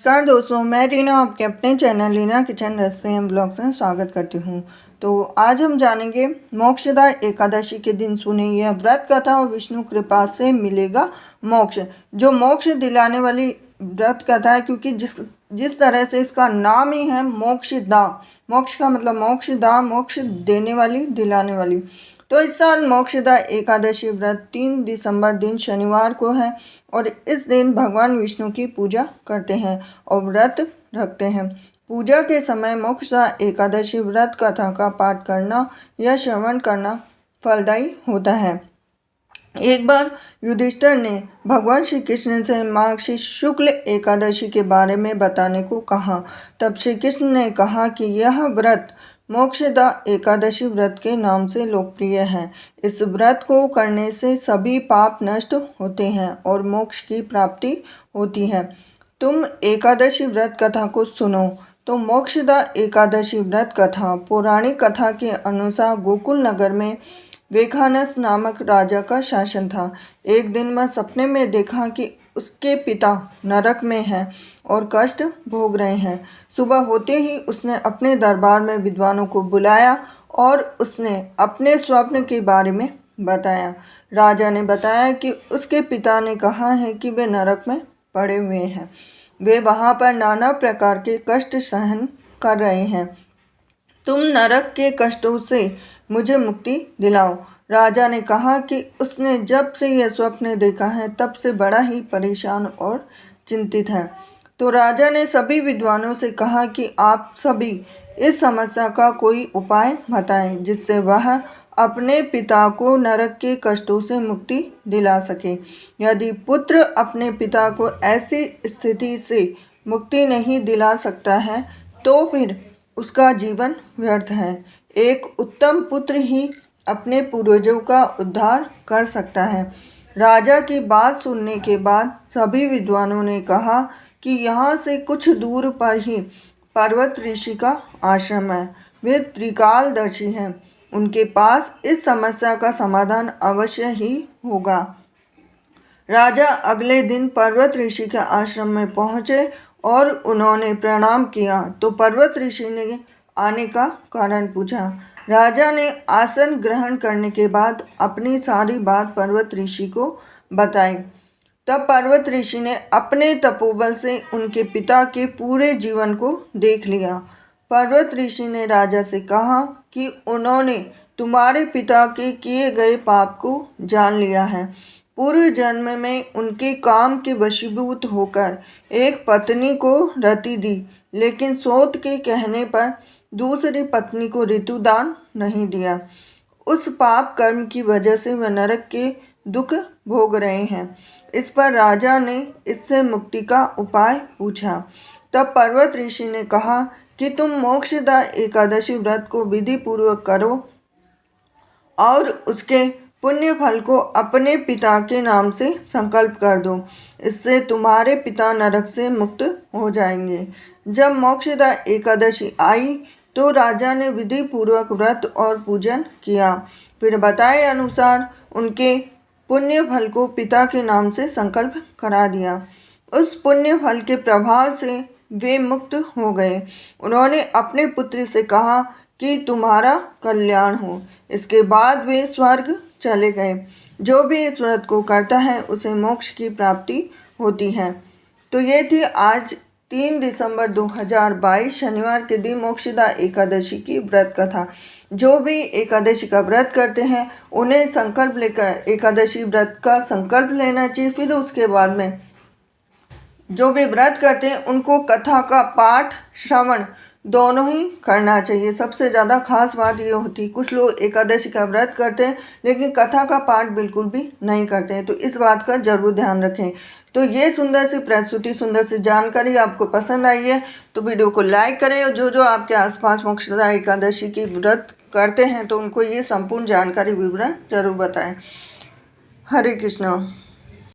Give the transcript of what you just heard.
नमस्कार दोस्तों, मैं रीना आपके अपने channel Reena kitchen recipe and blogs में स्वागत करती हूँ। तो आज हम जानेंगे मोक्षदा एकादशी के दिन सुनी यह व्रत कथा और विष्णु कृपा से मिलेगा मोक्ष। जो मोक्ष दिलाने वाली व्रत कथा है, क्योंकि जिस तरह से इसका नाम ही है मोक्षदा, मोक्ष का मतलब मोक्षदा, मोक्ष देने वाली, दिलाने वाली। तो इस साल मोक्षदा एकादशी व्रत 3 दिसंबर दिन शनिवार को है और इस दिन भगवान विष्णु की पूजा करते हैं और व्रत रखते हैं। पूजा के समय मोक्षदा एकादशी व्रत कथा का पाठ करना या श्रवण करना फलदायी होता है। एक बार युधिष्ठिर ने भगवान श्री कृष्ण से मार्गशीर्ष शुक्ल एकादशी के बारे में बताने को कहा। तब श्री कृष्ण ने कहा कि यह व्रत मोक्षदा एकादशी व्रत के नाम से लोकप्रिय है। इस व्रत को करने से सभी पाप नष्ट होते हैं और मोक्ष की प्राप्ति होती है। तुम एकादशी व्रत कथा को सुनो। तो मोक्षदा एकादशी व्रत कथा पौराणिक कथा के अनुसार गोकुल नगर में वेखानस नामक राजा का शासन था। एक दिन वह सपने में देखा कि उसके पिता नरक में हैं और कष्ट भोग रहे हैं। सुबह होते ही उसने अपने दरबार में विद्वानों को बुलाया और उसने अपने स्वप्न के बारे में बताया। राजा ने बताया कि उसके पिता ने कहा है कि वे नरक में पड़े हुए हैं। वे वहाँ पर नाना प्रकार के कष्ट सहन कर रहे हैं। तुम नरक के कष्टों से मुझे मुक्ति दिलाओ। राजा ने कहा कि उसने जब से यह स्वप्न देखा है तब से बड़ा ही परेशान और चिंतित है। तो राजा ने सभी विद्वानों से कहा कि आप सभी इस समस्या का कोई उपाय बताएं जिससे वह अपने पिता को नरक के कष्टों से मुक्ति दिला सके। यदि पुत्र अपने पिता को ऐसी स्थिति से मुक्ति नहीं दिला सकता है तो फिर उसका जीवन व्यर्थ है। एक उत्तम पुत्र ही अपने पूर्वजों का उद्धार कर सकता है। राजा की बात सुनने के बाद सभी विद्वानों ने कहा कि यहाँ से कुछ दूर पर ही पर्वत ऋषि का आश्रम है। वे त्रिकालदर्शी हैं। उनके पास इस समस्या का समाधान अवश्य ही होगा। राजा अगले दिन पर्वत ऋषि के आश्रम में पहुँचे और उन्होंने प्रणाम किया। तो पर्वत ऋषि ने आने का कारण पूछा। राजा ने आसन ग्रहण करने के बाद अपनी सारी बात पर्वत ऋषि को बताई। तब पर्वत ऋषि ने अपने तपोबल से उनके पिता के पूरे जीवन को देख लिया। पर्वत ऋषि ने राजा से कहा कि उन्होंने तुम्हारे पिता के किए गए पाप को जान लिया है। पूर्व जन्म में उनके काम के वशीभूत होकर एक पत्नी को रति दी, लेकिन सोत के कहने पर दूसरी पत्नी को ऋतुदान नहीं दिया। उस पाप कर्म की वजह से वह नरक के दुख भोग रहे हैं। इस पर राजा ने इससे मुक्ति का उपाय पूछा। तब पर्वत ऋषि ने कहा कि तुम मोक्षदा एकादशी व्रत को विधि पूर्वक करो और उसके पुण्य फल को अपने पिता के नाम से संकल्प कर दो। इससे तुम्हारे पिता नरक से मुक्त हो जाएंगे। जब मोक्षदा एकादशी आई तो राजा ने विधि पूर्वक व्रत और पूजन किया। फिर बताए अनुसार उनके पुण्य फल को पिता के नाम से संकल्प करा दिया। उस पुण्य फल के प्रभाव से वे मुक्त हो गए। उन्होंने अपने पुत्र से कहा कि तुम्हारा कल्याण हो। इसके बाद वे स्वर्ग चले गए। जो भी इस व्रत को करता है उसे मोक्ष की प्राप्ति होती है। तो ये थी आज 3 दिसंबर 2022 शनिवार के दिन मोक्षदा एकादशी की व्रत कथा। जो भी एकादशी का व्रत करते हैं उन्हें संकल्प लेकर एकादशी व्रत का संकल्प लेना चाहिए। फिर उसके बाद में जो भी व्रत करते हैं उनको कथा का पाठ श्रवण दोनों ही करना चाहिए। सबसे ज़्यादा खास बात ये होती है, कुछ लोग एकादशी का व्रत करते हैं लेकिन कथा का पाठ बिल्कुल भी नहीं करते हैं, तो इस बात का जरूर ध्यान रखें। तो ये सुंदर सी प्रस्तुति, सुंदर सी जानकारी आपको पसंद आई है तो वीडियो को लाइक करें और जो आपके आसपास मोक्षदा एकादशी की व्रत करते हैं तो उनको ये संपूर्ण जानकारी विवरण जरूर बताएं। हरे कृष्णा।